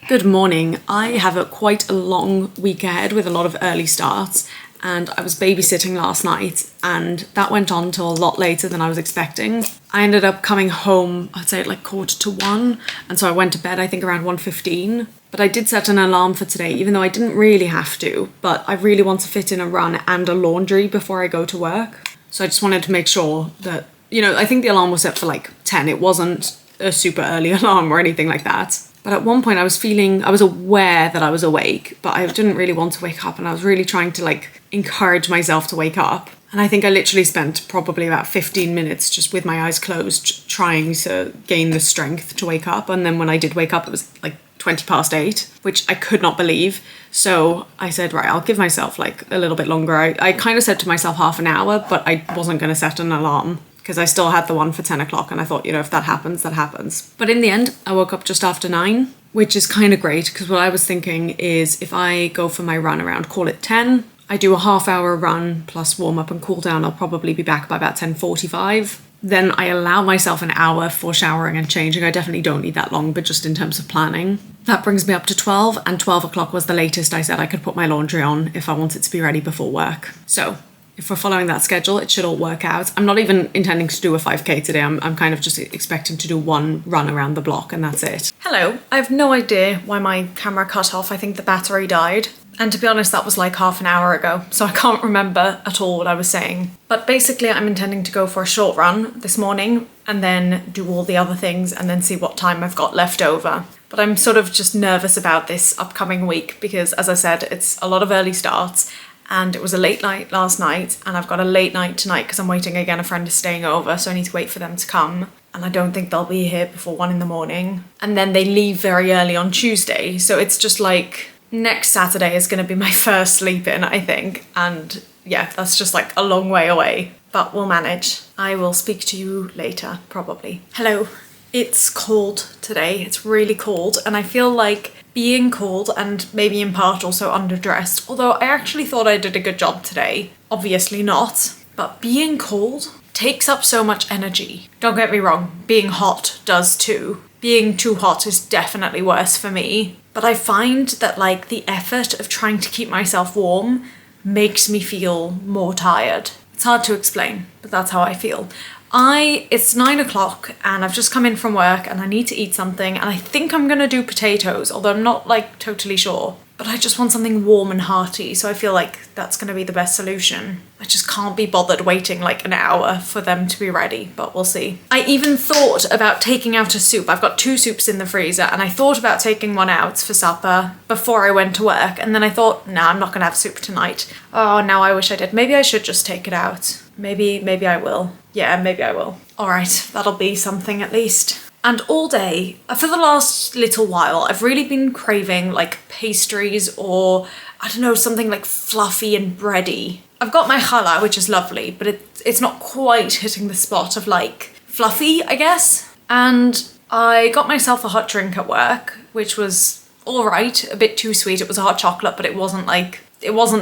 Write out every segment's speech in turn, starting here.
Good morning. I have quite a long week ahead with a lot of early starts, and I was babysitting last night and that went on till a lot later than I was expecting. I ended up coming home, I'd say at like 1:45, and so I went to bed I think around 1:15. But I did set an alarm for today, even though I didn't really have to, but I really want to fit in a run and a laundry before I go to work. So I just wanted to make sure that, I think the alarm was set for like 10. It wasn't a super early alarm or anything like that. But at one point I was aware that I was awake, but I didn't really want to wake up, and I was really trying to encourage myself to wake up. And I think I literally spent probably about 15 minutes just with my eyes closed trying to gain the strength to wake up. And then when I did wake up, it was like 8:20, which I could not believe. So I said, right, I'll give myself a little bit longer. I kind of said to myself half an hour, but I wasn't going to set an alarm, because I still had the one for 10 o'clock and I thought, if that happens, that happens. But in the end, I woke up just after 9, which is kind of great, because what I was thinking is if I go for my run around, call it 10, I do a half-hour run plus warm up and cool down, I'll probably be back by about 10:45. Then I allow myself an hour for showering and changing. I definitely don't need that long, but just in terms of planning. That brings me up to 12, and 12 o'clock was the latest I said I could put my laundry on if I wanted to be ready before work. So if we're following that schedule, it should all work out. I'm not even intending to do a 5K today. I'm kind of just expecting to do one run around the block and that's it. Hello. I have no idea why my camera cut off. I think the battery died. And to be honest, that was like half an hour ago, so I can't remember at all what I was saying. But basically, I'm intending to go for a short run this morning and then do all the other things and then see what time I've got left over. But I'm sort of just nervous about this upcoming week because, as I said, it's a lot of early starts. And it was a late night last night, and I've got a late night tonight because I'm waiting again. A friend is staying over, so I need to wait for them to come. And I don't think they'll be here before 1 a.m. And then they leave very early on Tuesday, so it's just next Saturday is going to be my first sleep in, I think. And yeah, that's just a long way away, but we'll manage. I will speak to you later, probably. Hello. It's cold today. It's really cold, and I feel like being cold and maybe in part also underdressed, although I actually thought I did a good job today. Obviously not, but being cold takes up so much energy. Don't get me wrong, being hot does too. Being too hot is definitely worse for me, but I find that the effort of trying to keep myself warm makes me feel more tired. It's hard to explain, but that's how I feel. It's 9 o'clock and I've just come in from work and I need to eat something, and I think I'm gonna do potatoes, although I'm not totally sure. But I just want something warm and hearty, so I feel like that's gonna be the best solution. I just can't be bothered waiting an hour for them to be ready, but we'll see. I even thought about taking out a soup. I've got 2 soups in the freezer, and I thought about taking one out for supper before I went to work, and then I thought, nah, I'm not gonna have soup tonight. Oh, now I wish I did. Maybe I should just take it out. Maybe I will. Yeah, maybe I will. All right, that'll be something at least. And all day, for the last little while, I've really been craving pastries or, I don't know, something fluffy and bready. I've got my challah, which is lovely, but it's not quite hitting the spot of fluffy, I guess. And I got myself a hot drink at work, which was all right, a bit too sweet. It was a hot chocolate, but it wasn't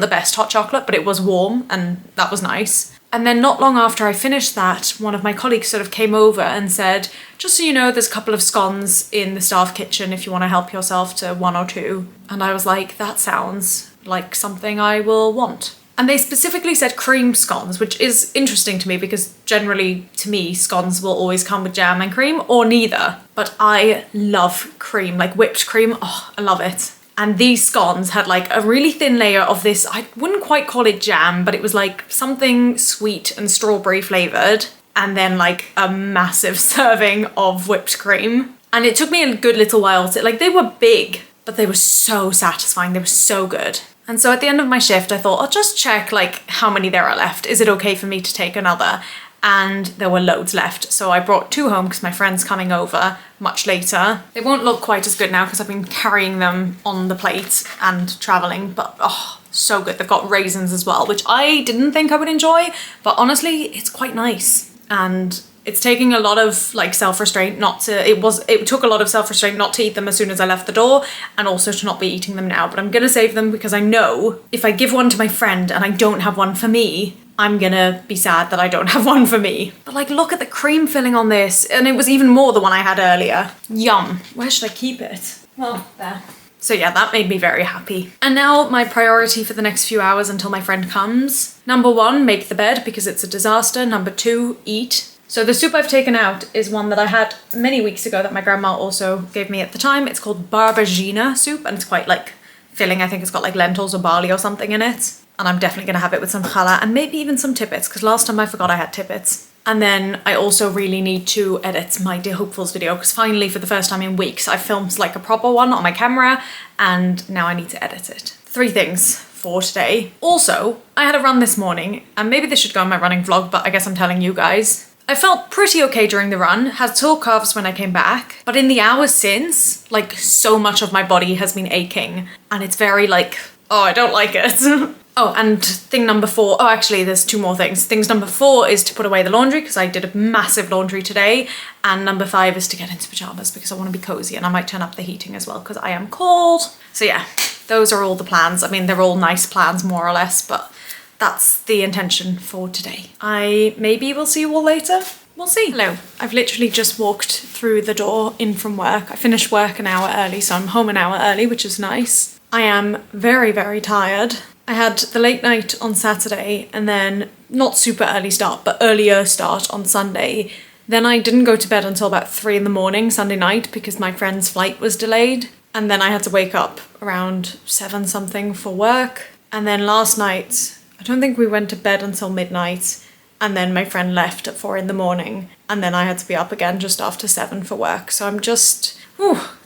the best hot chocolate, but it was warm and that was nice. And then not long after I finished that, one of my colleagues sort of came over and said, just so you know, there's a couple of scones in the staff kitchen if you want to help yourself to 1 or 2. And I was like, that sounds like something I will want. And they specifically said cream scones, which is interesting to me because generally, to me, scones will always come with jam and cream or neither. But I love cream, whipped cream. Oh, I love it. And these scones had a really thin layer of this, I wouldn't quite call it jam, but it was something sweet and strawberry flavoured. And then a massive serving of whipped cream. And it took me a good little while to, they were big, but they were so satisfying. They were so good. And so at the end of my shift, I thought, I'll just check how many there are left. Is it okay for me to take another? And there were loads left. So I brought 2 home because my friend's coming over much later. They won't look quite as good now because I've been carrying them on the plate and traveling, but oh, so good. They've got raisins as well, which I didn't think I would enjoy, but honestly, it's quite nice. And it's taking a lot of self-restraint it took a lot of self-restraint not to eat them as soon as I left the door, and also to not be eating them now, but I'm gonna save them because I know if I give one to my friend and I don't have one for me, I'm gonna be sad that I don't have one for me. But look at the cream filling on this, and it was even more the one I had earlier. Yum. Where should I keep it? Well, there. So yeah, that made me very happy. And now my priority for the next few hours until my friend comes. Number 1, make the bed because it's a disaster. Number 2, eat. So the soup I've taken out is one that I had many weeks ago that my grandma also gave me at the time. It's called barbagina soup and it's quite like filling. I think it's got like lentils or barley or something in it. And I'm definitely going to have it with some challah and maybe even some tippets because last time I forgot I had tippets. And then I also really need to edit my Dear Hopefuls video because finally for the first time in weeks I filmed like a proper one on my camera and now I need to edit it. 3 things for today. Also, I had a run this morning and maybe this should go in my running vlog, but I guess I'm telling you guys. I felt pretty okay during the run, had sore calves when I came back, but in the hours since, like so much of my body has been aching and it's very like, oh, I don't like it. Oh, and thing number 4, oh, actually, there's 2 more things. Things number 4 is to put away the laundry because I did a massive laundry today. And number 5 is to get into pajamas because I want to be cozy and I might turn up the heating as well because I am cold. So yeah, those are all the plans. I mean, they're all nice plans more or less, but that's the intention for today. I maybe will see you all later. We'll see. Hello, I've literally just walked through the door in from work. I finished work an hour early, so I'm home an hour early, which is nice. I am very, very tired. I had the late night on Saturday and then not super early start, but earlier start on Sunday. Then I didn't go to bed until about 3 in the morning Sunday night because my friend's flight was delayed. And then I had to wake up around 7 something for work. And then last night, I don't think we went to bed until midnight. And then my friend left at 4 in the morning. And then I had to be up again just after 7 for work. So I'm just,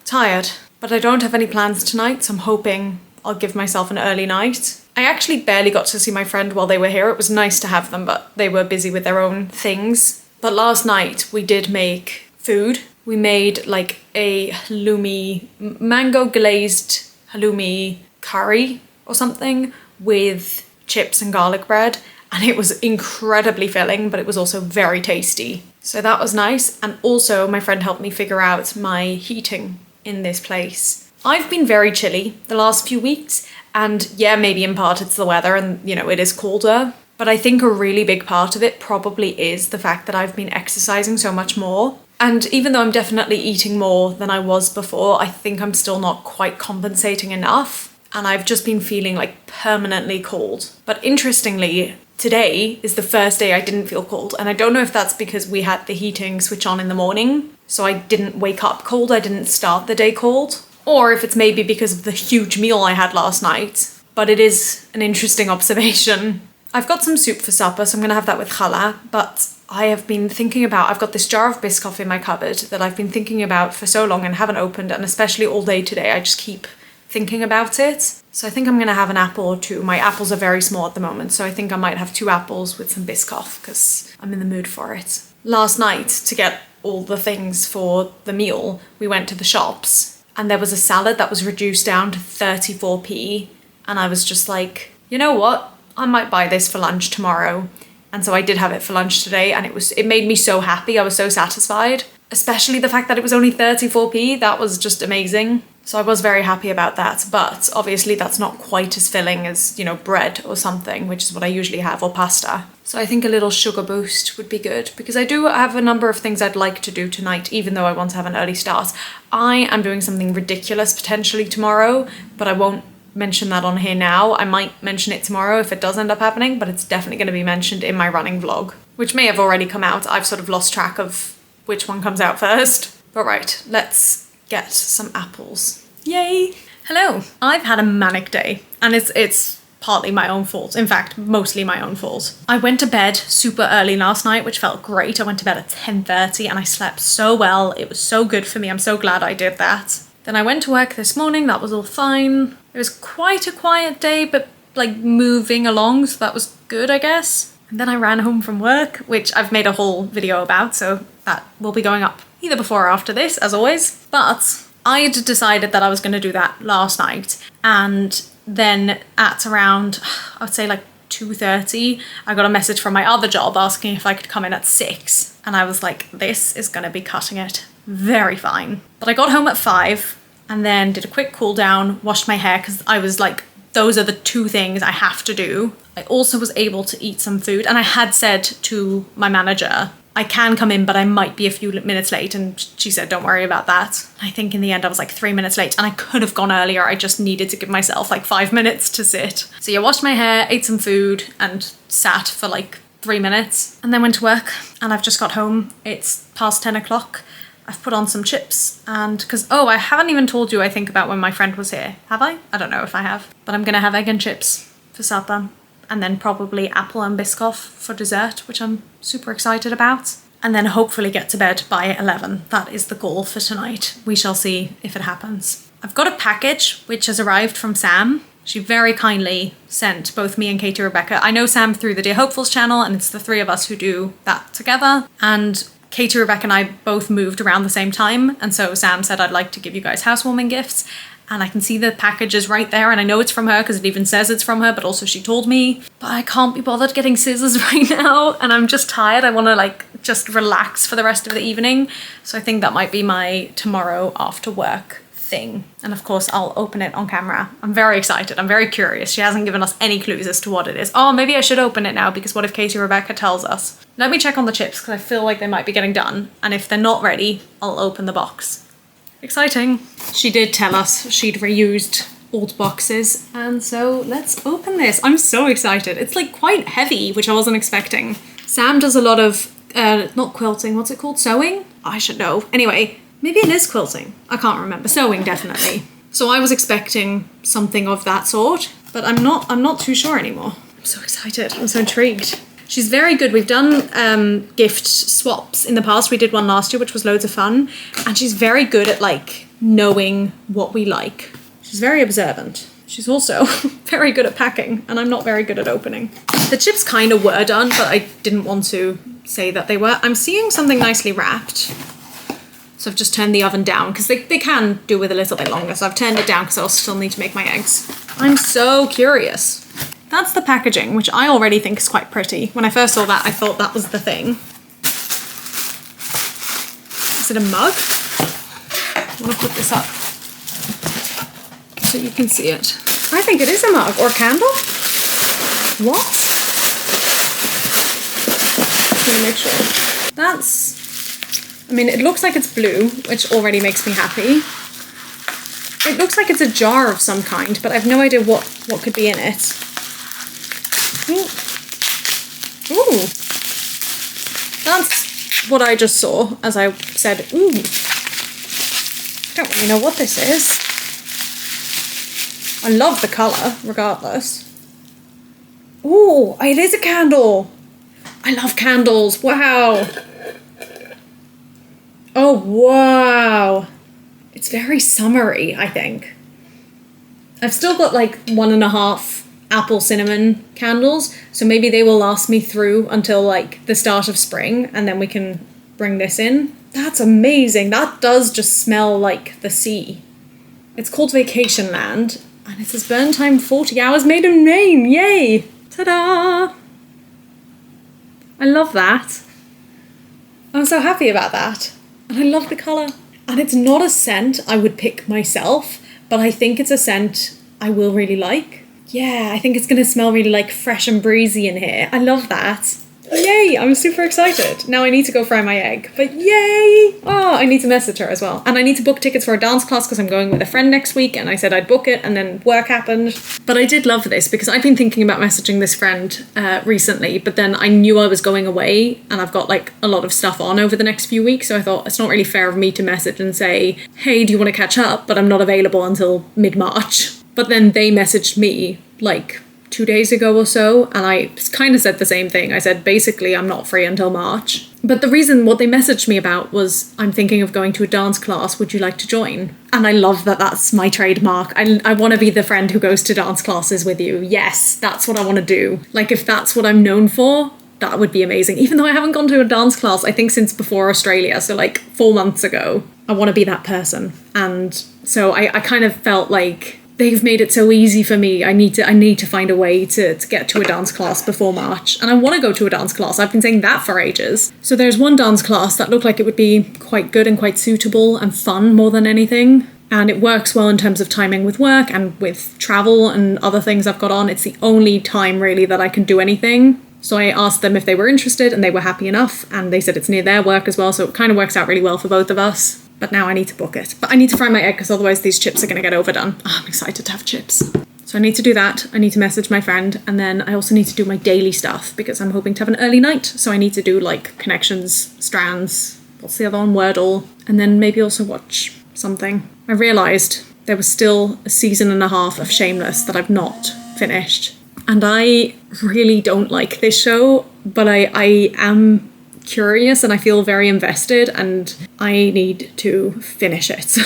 tired. But I don't have any plans tonight, so I'm hoping I'll give myself an early night. I actually barely got to see my friend while they were here. It was nice to have them, but they were busy with their own things. But last night we did make food. We made like a halloumi, mango glazed halloumi curry or something with chips and garlic bread. And it was incredibly filling, but it was also very tasty. So that was nice. And also my friend helped me figure out my heating in this place. I've been very chilly the last few weeks and yeah, maybe in part it's the weather and it is colder, but I think a really big part of it probably is the fact that I've been exercising so much more. And even though I'm definitely eating more than I was before, I think I'm still not quite compensating enough and I've just been feeling like permanently cold. But interestingly, today is the first day I didn't feel cold and I don't know if that's because we had the heating switch on in the morning, so I didn't wake up cold, I didn't start the day cold. Or if it's maybe because of the huge meal I had last night. But it is an interesting observation. I've got some soup for supper, so I'm going to have that with challah. But I have been thinking about, I've got this jar of Biscoff in my cupboard that I've been thinking about for so long and haven't opened. And especially all day today, I just keep thinking about it. So I think I'm going to have an apple or 2. My apples are very small at the moment, so I think I might have 2 apples with some Biscoff because I'm in the mood for it. Last night, to get all the things for the meal, we went to the shops. And there was a salad that was reduced down to 34p. And I was just like, you know what? I might buy this for lunch tomorrow. And so I did have it for lunch today and it made me so happy. I was so satisfied. Especially the fact that it was only 34p. That was just amazing. So I was very happy about that. But obviously that's not quite as filling as, bread or something, which is what I usually have, or pasta. So I think a little sugar boost would be good because I do have a number of things I'd like to do tonight, even though I want to have an early start. I am doing something ridiculous potentially tomorrow, but I won't mention that on here now. I might mention it tomorrow if it does end up happening, but it's definitely going to be mentioned in my running vlog, which may have already come out. I've sort of lost track of which one comes out first. But right, let's get some apples. Yay! Hello! I've had a manic day and it's partly my own fault. In fact, mostly my own fault. I went to bed super early last night, which felt great. I went to bed at 10:30 and I slept so well. It was so good for me. I'm so glad I did that. Then I went to work this morning. That was all fine. It was quite a quiet day, but like moving along, so that was good, I guess. And then I ran home from work, which I've made a whole video about, so that will be going up either before or after this, as always. But I'd decided that I was going to do that last night, and then at around, I would say like 2:30, I got a message from my other job asking if I could come in at 6. And I was like, this is going to be cutting it very fine. But I got home at 5 and then did a quick cool down, washed my hair because I was like, those are the 2 things I have to do. I also was able to eat some food and I had said to my manager, I can come in, but I might be a few minutes late. And she said, don't worry about that. I think in the end I was like 3 minutes late, and I could have gone earlier. I just needed to give myself like 5 minutes to sit. So yeah, washed my hair, ate some food, and sat for like 3 minutes, and then went to work. And I've just got home. It's past 10 o'clock. I've put on some chips, and I haven't even told you, I think, about when my friend was here. Have I? I don't know if I have. But I'm gonna have egg and chips for supper, and then probably apple and Biscoff for dessert, which I'm super excited about. And then hopefully get to bed by 11. That is the goal for tonight. We shall see if it happens. I've got a package which has arrived from Sam. She very kindly sent both me and Katie Rebecca. I know Sam through the Dear Hopefuls channel, and it's the three of us who do that together. And Katie, Rebecca and I both moved around the same time, and so Sam said, I'd like to give you guys housewarming gifts, and I can see the package is right there, and I know it's from her because it even says it's from her, but also she told me. But I can't be bothered getting scissors right now, and I'm just tired. I want to like just relax for the rest of the evening, so I think that might be my tomorrow after work thing. And of course I'll open it on camera. I'm very excited. I'm very curious. She hasn't given us any clues as to what it is. Oh, maybe I should open it now, because what if Katie Rebecca tells us? Let me check on the chips, because I feel like they might be getting done, and if they're not ready, I'll open the box. Exciting. She did tell us she'd reused old boxes, and so let's open this. I'm so excited. It's like quite heavy, which I wasn't expecting. Sam does a lot of not quilting, what's it called? Sewing? I should know. Anyway, maybe it is quilting. I can't remember. Sewing, definitely. So I was expecting something of that sort, but I'm not too sure anymore. I'm so excited. I'm so intrigued. She's very good. We've done gift swaps in the past. We did one last year, which was loads of fun. And she's very good at like knowing what we like. She's very observant. She's also very good at packing, and I'm not very good at opening. The chips kind of were done, but I didn't want to say that they were. I'm seeing something nicely wrapped. So I've just turned the oven down, because they can do with a little bit longer. So I've turned it down because I'll still need to make my eggs. I'm so curious. That's the packaging, which I already think is quite pretty. When I first saw that, I thought that was the thing. Is it a mug? I want to put this up so you can see it. I think it is a mug or a candle. What? Just want to make sure. That's, I mean, it looks like it's blue, which already makes me happy. It looks like it's a jar of some kind, but I've no idea what could be in it. Ooh. That's what I just saw as I said, ooh. I don't really know what this is. I love the colour, regardless. Ooh, it is a candle. I love candles. Wow. Oh, wow. It's very summery, I think. I've still got like 1.5 apple cinnamon candles, so maybe they will last me through until like the start of spring, and then we can bring this in. That's amazing. That does just smell like the sea. It's called Vacation Land, and it says burn time 40 hours, made in Maine. Yay! Ta-da! I love that. I'm so happy about that. And I love the colour. And it's not a scent I would pick myself, but I think it's a scent I will really like. Yeah, I think it's going to smell really like fresh and breezy in here. I love that. Yay, I'm super excited. Now I need to go fry my egg, but yay! Oh, I need to message her as well. And I need to book tickets for a dance class because I'm going with a friend next week, and I said I'd book it, and then work happened. But I did love this because I've been thinking about messaging this friend recently, but then I knew I was going away and I've got like a lot of stuff on over the next few weeks, so I thought it's not really fair of me to message and say, hey, do you want to catch up? But I'm not available until mid-March. But then they messaged me like 2 days ago or so, and I kind of said the same thing. I said, basically, I'm not free until March. But the reason what they messaged me about was, I'm thinking of going to a dance class. Would you like to join? And I love that that's my trademark. I want to be the friend who goes to dance classes with you. Yes, that's what I want to do. Like, if that's what I'm known for, that would be amazing. Even though I haven't gone to a dance class, I think since before Australia, so like 4 months ago, I want to be that person. And so I kind of felt like they've made it so easy for me. I need to find a way to get to a dance class before March. And I want to go to a dance class. I've been saying that for ages. So there's one dance class that looked like it would be quite good and quite suitable and fun more than anything. And it works well in terms of timing with work and with travel and other things I've got on. It's the only time really that I can do anything. So I asked them if they were interested and they were happy enough, and they said it's near their work as well, so it kind of works out really well for both of us. But now I need to book it. But I need to fry my egg because otherwise these chips are going to get overdone. Oh, I'm excited to have chips. So I need to do that. I need to message my friend, and then I also need to do my daily stuff because I'm hoping to have an early night. So I need to do like connections, strands, what's the other one? Wordle, and then maybe also watch something. I realised there was still a season and a half of Shameless that I've not finished. And I really don't like this show, but I am curious and I feel very invested and I need to finish it.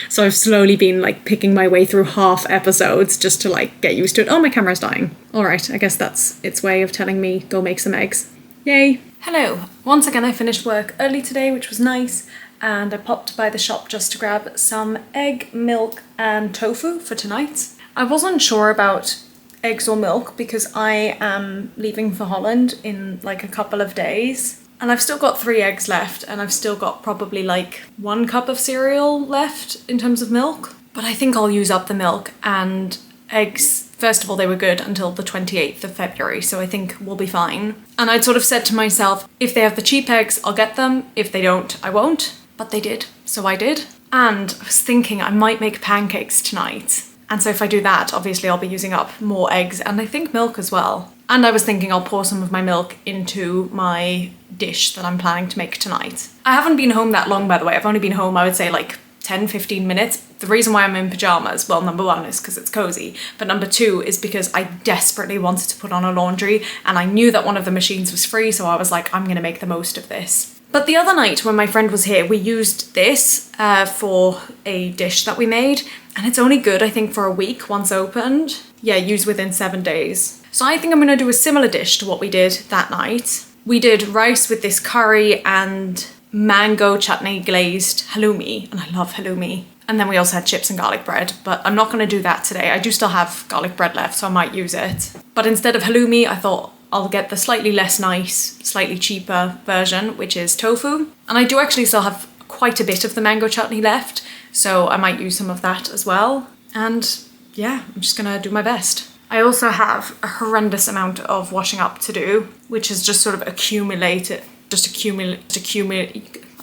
So I've slowly been like picking my way through half episodes just to like get used to it. Oh, my camera's dying. All right, I guess that's its way of telling me go make some eggs. Yay. Hello. Once again, I finished work early today, which was nice. And I popped by the shop just to grab some egg, milk and tofu for tonight. I wasn't sure about eggs or milk because I am leaving for Holland in like a couple of days. And I've still got 3 eggs left and I've still got probably like 1 cup of cereal left in terms of milk. But I think I'll use up the milk, and eggs, first of all, they were good until the 28th of February, so I think we'll be fine. And I'd sort of said to myself, if they have the cheap eggs, I'll get them. If they don't, I won't. But they did, so I did. And I was thinking I might make pancakes tonight. And so if I do that, obviously I'll be using up more eggs and I think milk as well. And I was thinking I'll pour some of my milk into my dish that I'm planning to make tonight. I haven't been home that long, by the way. I've only been home, I would say like 10, 15 minutes. The reason why I'm in pajamas, well, number 1 is because it's cozy, but number 2 is because I desperately wanted to put on a laundry and I knew that one of the machines was free, so I was like, I'm gonna make the most of this. But the other night when my friend was here, we used this for a dish that we made, and it's only good, I think, for a week once opened. Yeah, use within 7 days. So I think I'm gonna do a similar dish to what we did that night. We did rice with this curry and mango chutney glazed halloumi, and I love halloumi. And then we also had chips and garlic bread, but I'm not gonna do that today. I do still have garlic bread left, so I might use it. But instead of halloumi, I thought I'll get the slightly less nice, slightly cheaper version, which is tofu. And I do actually still have quite a bit of the mango chutney left, so I might use some of that as well. And yeah, I'm just gonna do my best. I also have a horrendous amount of washing up to do, which has just sort of accumulated,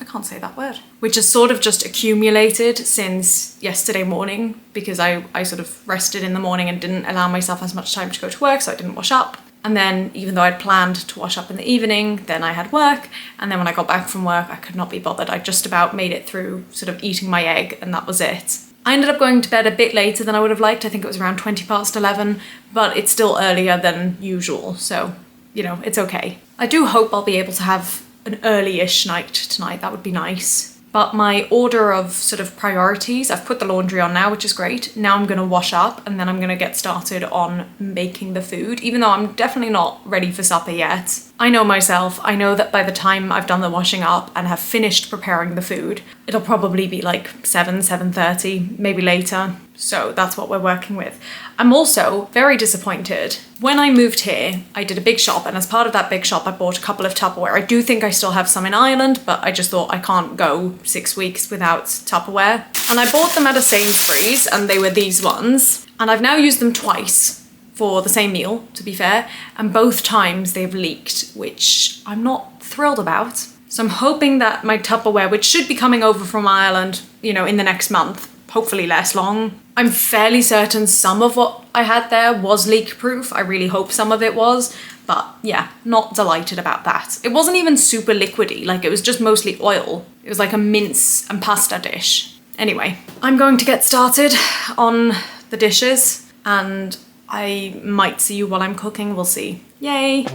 I can't say that word, which has sort of just accumulated since yesterday morning because I sort of rested in the morning and didn't allow myself as much time to go to work, so I didn't wash up. And then even though I'd planned to wash up in the evening, then I had work. And then when I got back from work, I could not be bothered. I just about made it through sort of eating my egg and that was it. I ended up going to bed a bit later than I would have liked. I think it was around 11:20, but it's still earlier than usual. So, you know, it's okay. I do hope I'll be able to have an early-ish night tonight. That would be nice. But my order of sort of priorities, I've put the laundry on now, which is great. Now I'm gonna wash up and then I'm gonna get started on making the food, even though I'm definitely not ready for supper yet. I know myself, I know that by the time I've done the washing up and have finished preparing the food, it'll probably be like 7:30, maybe later. So that's what we're working with. I'm also very disappointed. When I moved here, I did a big shop, and as part of that big shop, I bought a couple of Tupperware. I do think I still have some in Ireland, but I just thought I can't go 6 weeks without Tupperware. And I bought them at a Sainsbury's, and they were these ones. And I've now used them twice for the same meal, to be fair, and both times they've leaked, which I'm not thrilled about. So I'm hoping that my Tupperware, which should be coming over from Ireland, you know, in the next month, hopefully less long. I'm fairly certain some of what I had there was leak proof. I really hope some of it was, but yeah, not delighted about that. It wasn't even super liquidy, like it was just mostly oil. It was like a mince and pasta dish. Anyway, I'm going to get started on the dishes and I might see you while I'm cooking, we'll see. Yay!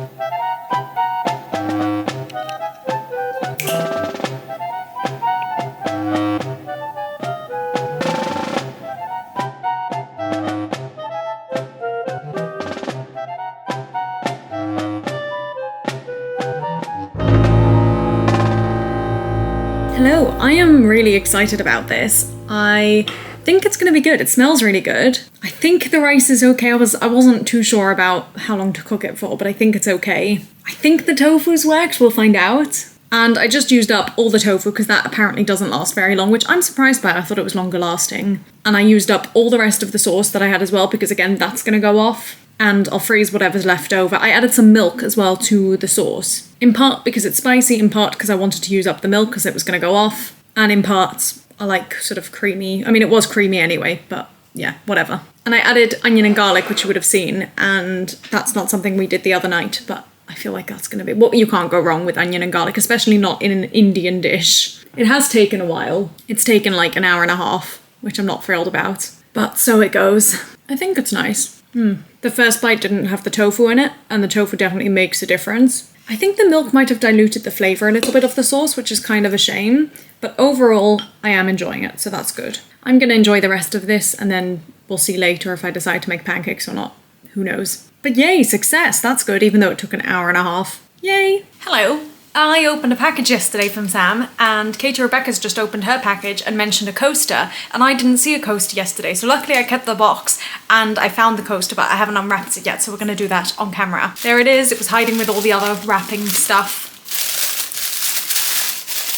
Hello, I am really excited about this. I think it's going to be good. It smells really good. I think the rice is okay. I wasn't too sure about how long to cook it for, but I think it's okay. I think the tofu's worked. We'll find out. And I just used up all the tofu because that apparently doesn't last very long, which I'm surprised by. I thought it was longer lasting. And I used up all the rest of the sauce that I had as well because, again, that's going to go off. and I'll freeze whatever's left over. I added some milk as well to the sauce, in part because it's spicy, in part because I wanted to use up the milk because it was going to go off, and in part I like sort of creamy. I mean, it was creamy anyway, but yeah, whatever. And I added onion and garlic, which you would have seen, and that's not something we did the other night, but I feel like that's going to be... Well, you can't go wrong with onion and garlic, especially not in an Indian dish. It has taken a while. It's taken like an hour and a half, which I'm not thrilled about. But so it goes. I think it's nice. The first bite didn't have the tofu in it, and the tofu definitely makes a difference. I think the milk might have diluted the flavour a little bit of the sauce, which is kind of a shame. But overall, I am enjoying it, so that's good. I'm going to enjoy the rest of this, and then we'll see later if I decide to make pancakes or not. Who knows? But yay, success! That's good, even though it took an hour and a half. Yay! Hello. I opened a package yesterday from Sam, and Katie Rebecca's just opened her package and mentioned a coaster, and I didn't see a coaster yesterday, so luckily I kept the box and I found the coaster, but I haven't unwrapped it yet, so we're going to do that on camera. There it is. It was hiding with all the other wrapping stuff.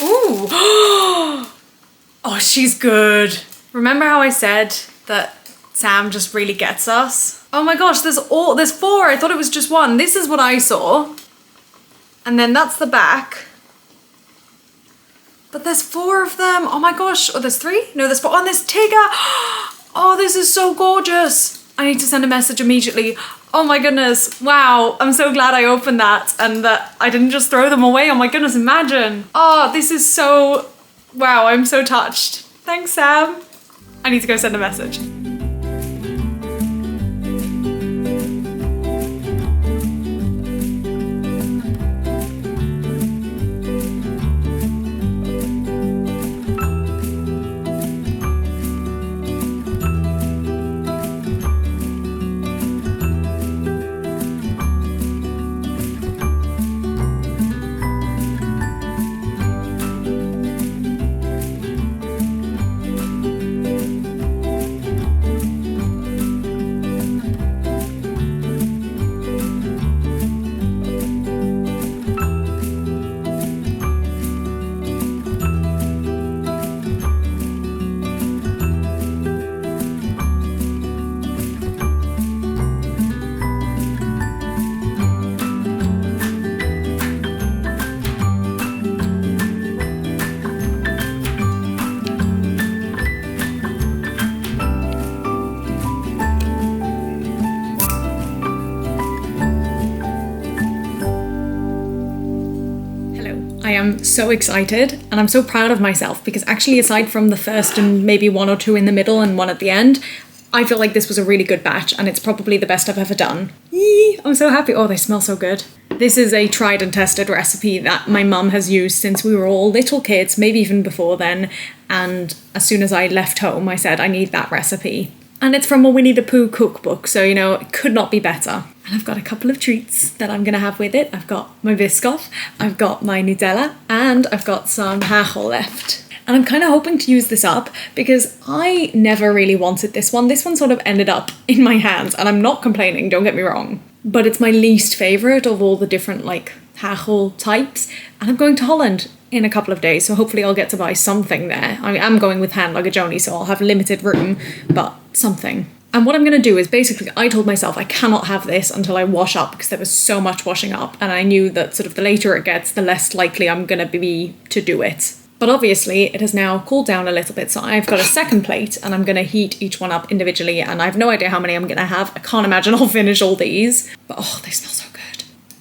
Ooh! Oh, she's good. Remember how I said that Sam just really gets us? Oh my gosh, there's 4. I thought it was just one. This is what I saw. And then that's the back. But there's 4 of them. Oh my gosh. Oh, there's 3? No, there's 4. Oh, and there's Tigger. Oh, this is so gorgeous. I need to send a message immediately. Oh my goodness. Wow. I'm so glad I opened that and that I didn't just throw them away. Oh my goodness, imagine. Oh, this is so... Wow, I'm so touched. Thanks, Sam. I need to go send a message. I am so excited and I'm so proud of myself because actually, aside from the first and maybe 1 or 2 in the middle and 1 at the end, I feel like this was a really good batch and it's probably the best I've ever done. Yee, I'm so happy. Oh, they smell so good. This is a tried and tested recipe that my mum has used since we were all little kids, maybe even before then. And as soon as I left home, I said, I need that recipe. And it's from a Winnie the Pooh cookbook, so, you know, it could not be better. And I've got a couple of treats that I'm going to have with it. I've got my Biscoff, I've got my Nutella, and I've got some hachel left. And I'm kind of hoping to use this up because I never really wanted this one. This one sort of ended up in my hands, and I'm not complaining, don't get me wrong. But it's my least favourite of all the different, like, hachel types. And I'm going to Holland in a couple of days, so hopefully I'll get to buy something there. I mean, I'm going with hand luggage only, so I'll have limited room, but something. And what I'm going to do is basically, I told myself I cannot have this until I wash up because there was so much washing up, and I knew that sort of the later it gets, the less likely I'm going to be to do it. But obviously it has now cooled down a little bit, so I've got a second plate and I'm going to heat each one up individually, and I have no idea how many I'm going to have. I can't imagine I'll finish all these, but oh, they smell so good.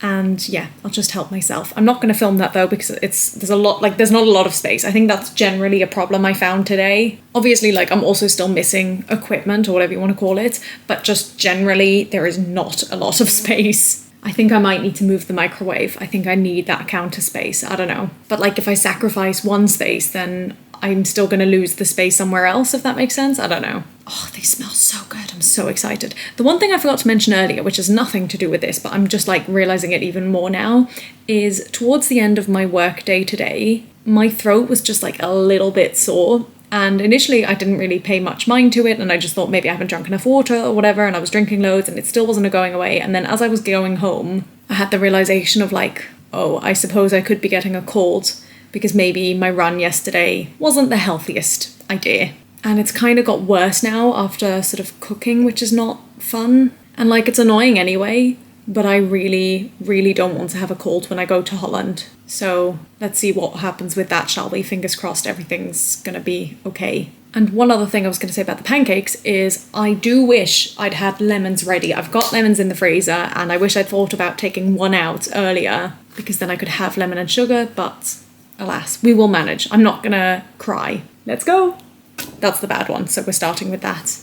And yeah, I'll just help myself. I'm not going to film that though because there's not a lot of space. I think that's generally a problem I found today. Obviously, like, I'm also still missing equipment or whatever you want to call it, but just generally there is not a lot of space. I think I might need to move the microwave. I think I need that counter space. I don't know. But like, if I sacrifice one space, then I'm still going to lose the space somewhere else, if that makes sense. I don't know. Oh, they smell so good. I'm so excited. The one thing I forgot to mention earlier, which has nothing to do with this, but I'm just like realizing it even more now, is towards the end of my work day today, my throat was just like a little bit sore. And initially I didn't really pay much mind to it, and I just thought maybe I haven't drunk enough water or whatever, and I was drinking loads and it still wasn't going away. And then as I was going home, I had the realization of like, oh, I suppose I could be getting a cold because maybe my run yesterday wasn't the healthiest idea. And it's kind of got worse now after sort of cooking, which is not fun. And like, it's annoying anyway, but I really, really don't want to have a cold when I go to Holland. So let's see what happens with that, shall we? Fingers crossed everything's gonna be okay. And one other thing I was going to say about the pancakes is I do wish I'd had lemons ready. I've got lemons in the freezer and I wish I'd thought about taking one out earlier because then I could have lemon and sugar, but alas, we will manage. I'm not going to cry. Let's go. That's the bad one, so we're starting with that.